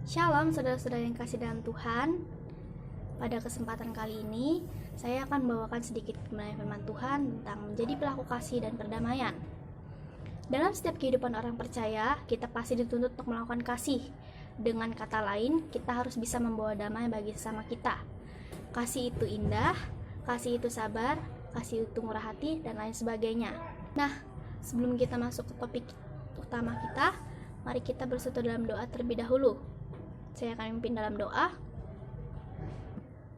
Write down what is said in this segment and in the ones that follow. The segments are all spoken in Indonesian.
Shalom saudara-saudara yang kasih dalam Tuhan. Pada kesempatan kali ini, saya akan membawakan sedikit pembelajaran firman Tuhan tentang menjadi pelaku kasih dan perdamaian. Dalam setiap kehidupan orang percaya, kita pasti dituntut untuk melakukan kasih. Dengan kata lain, kita harus bisa membawa damai bagi sesama kita. Kasih itu indah, kasih itu sabar, kasih itu murah hati, dan lain sebagainya. Nah, sebelum kita masuk ke topik utama kita, mari kita bersatu dalam doa terlebih dahulu. Saya akan memimpin dalam doa.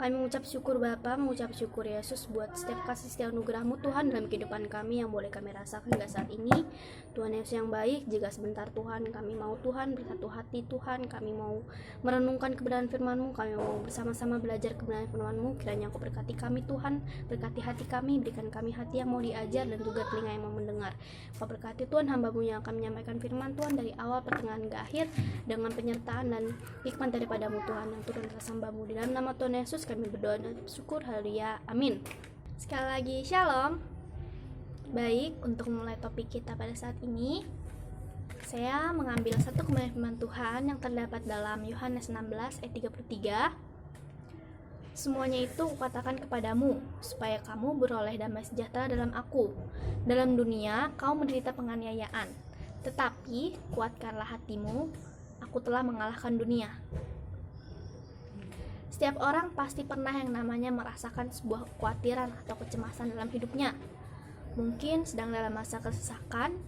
Kami mengucap syukur Bapa, mengucap syukur Yesus buat setiap kasih setia anugerah-Mu Tuhan dalam kehidupan kami yang boleh kami rasakan hingga saat ini. Tuhan Yesus yang baik, jika sebentar Tuhan kami mau Tuhan bersatu hati Tuhan, kami mau merenungkan kebenaran firman-Mu, kami mau bersama-sama belajar kebenaran firman-Mu. Kiranya Engkau berkati kami Tuhan, berkati hati kami, berikan kami hati yang mau diajar dan juga telinga yang mau mendengar. Engkau berkati Tuhan hamba-Mu yang akan menyampaikan firman Tuhan dari awal pertengahan hingga akhir dengan penyertaan dan hikmat daripada-Mu Tuhan yang turun atas hamba-Mu. Di dalam nama Tuhan Yesus kami berdoa dan bersyukur, haleluya, amin. Sekali lagi shalom. Baik, untuk memulai topik kita pada saat ini, saya mengambil satu kebenaran firman Tuhan yang terdapat dalam Yohanes 16 ayat 33. Semuanya itu kukatakan kepadamu, supaya kamu beroleh damai sejahtera dalam aku. Dalam dunia kau menderita penganiayaan, tetapi kuatkanlah hatimu, aku telah mengalahkan dunia. Setiap orang pasti pernah yang namanya merasakan sebuah kekhawatiran atau kecemasan dalam hidupnya. Mungkin sedang dalam masa kesesakan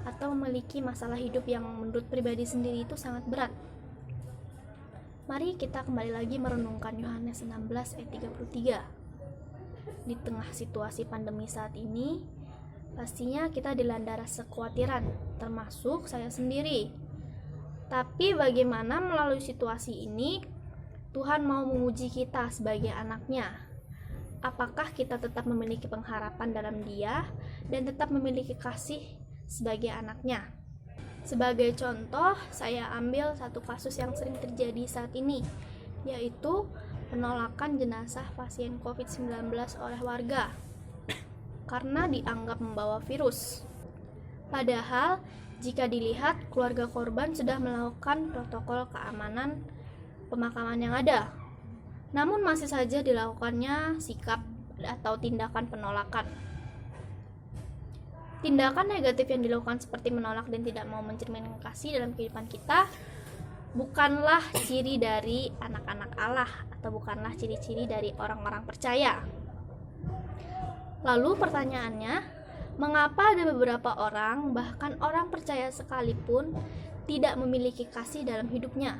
atau memiliki masalah hidup yang menurut pribadi sendiri itu sangat berat. Mari kita kembali lagi merenungkan Yohanes 16 ayat 33. Di tengah situasi pandemi saat ini, pastinya kita dilanda rasa kekhawatiran, termasuk saya sendiri. Tapi bagaimana melalui situasi ini Tuhan mau menguji kita sebagai anaknya? Apakah kita tetap memiliki pengharapan dalam Dia dan tetap memiliki kasih sebagai anaknya? Sebagai contoh, saya ambil satu kasus yang sering terjadi saat ini, yaitu penolakan jenazah pasien COVID-19 oleh warga karena dianggap membawa virus. Padahal, jika dilihat, keluarga korban sudah melakukan protokol keamanan pemakaman yang ada, namun masih saja dilakukannya sikap atau tindakan penolakan. Tindakan negatif yang dilakukan seperti menolak dan tidak mau mencerminkan kasih dalam kehidupan kita bukanlah ciri dari anak-anak Allah atau bukanlah ciri-ciri dari orang-orang percaya. Lalu pertanyaannya, mengapa ada beberapa orang, bahkan orang percaya sekalipun, tidak memiliki kasih dalam hidupnya?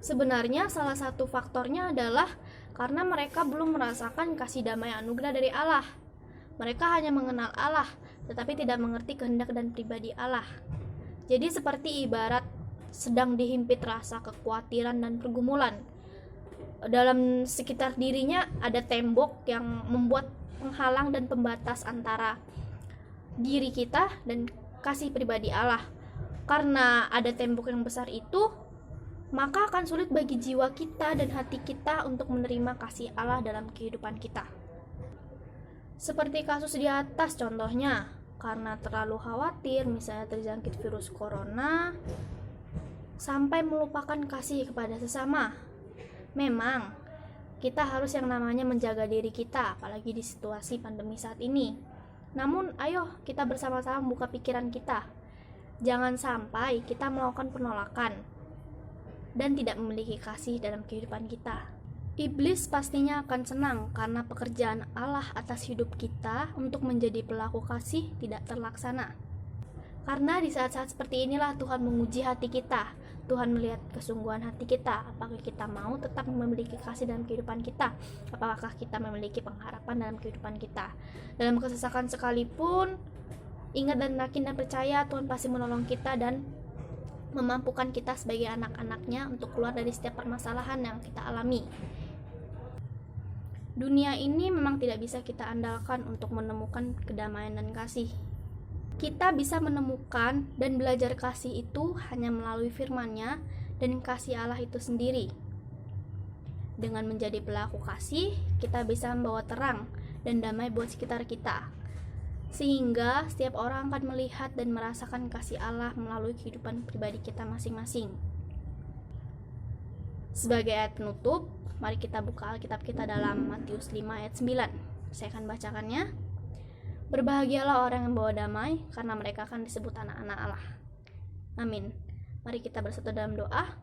Sebenarnya salah satu faktornya adalah karena mereka belum merasakan kasih damai anugerah dari Allah. Mereka hanya mengenal Allah, tetapi tidak mengerti kehendak dan pribadi Allah. Jadi seperti ibarat sedang dihimpit rasa kekhawatiran dan pergumulan. Dalam sekitar dirinya ada tembok yang membuat penghalang dan pembatas antara diri kita dan kasih pribadi Allah. Karena ada tembok yang besar itu, maka akan sulit bagi jiwa kita dan hati kita untuk menerima kasih Allah dalam kehidupan kita. Seperti kasus di atas contohnya, karena terlalu khawatir misalnya terjangkit virus corona, sampai melupakan kasih kepada sesama. Memang, kita harus yang namanya menjaga diri kita, apalagi di situasi pandemi saat ini. Namun, ayo kita bersama-sama membuka pikiran kita. Jangan sampai kita melakukan penolakan dan tidak memiliki kasih dalam kehidupan kita. Iblis pastinya akan senang karena pekerjaan Allah atas hidup kita untuk menjadi pelaku kasih tidak terlaksana. Karena di saat-saat seperti inilah Tuhan menguji hati kita. Tuhan melihat kesungguhan hati kita. Apakah kita mau tetap memiliki kasih dalam kehidupan kita? Apakah kita memiliki pengharapan dalam kehidupan kita? Dalam kesesakan sekalipun, ingat dan yakin dan percaya Tuhan pasti menolong kita dan memampukan kita sebagai anak-anaknya untuk keluar dari setiap permasalahan yang kita alami. Dunia ini memang tidak bisa kita andalkan untuk menemukan kedamaian dan kasih. Kita bisa menemukan dan belajar kasih itu hanya melalui firman-Nya dan kasih Allah itu sendiri. Dengan menjadi pelaku kasih, kita bisa membawa terang dan damai buat sekitar kita. Sehingga setiap orang akan melihat dan merasakan kasih Allah melalui kehidupan pribadi kita masing-masing. Sebagai ayat penutup, mari kita buka Alkitab kita dalam Matius 5 ayat 9. Saya akan bacakannya. Berbahagialah orang yang membawa damai, karena mereka akan disebut anak-anak Allah. Amin. Mari kita bersatu dalam doa.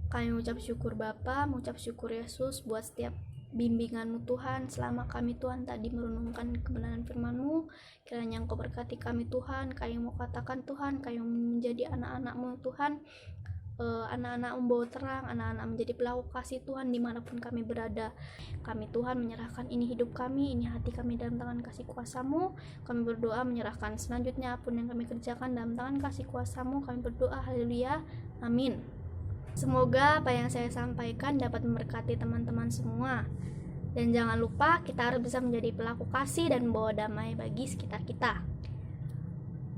Kami mengucap syukur Bapa, mengucap syukur Yesus buat setiap bimbingan-Mu Tuhan. Selama kami Tuhan tadi merenungkan kebenaran firman-Mu, kiranya Engkau berkati kami Tuhan. Kami mau katakan Tuhan, kami menjadi anak-anak-Mu Tuhan, anak-anak membawa terang, anak-anak menjadi pelaku kasih Tuhan dimanapun kami berada. Kami Tuhan menyerahkan ini hidup kami, ini hati kami dalam tangan kasih kuasa-Mu. Kami berdoa menyerahkan selanjutnya apapun yang kami kerjakan dalam tangan kasih kuasa-Mu. Kami berdoa, haleluya, amin. Semoga apa yang saya sampaikan dapat memberkati teman-teman semua. Dan jangan lupa kita harus bisa menjadi pelaku kasih dan membawa damai bagi sekitar kita.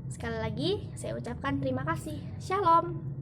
Sekali lagi saya ucapkan terima kasih. Shalom.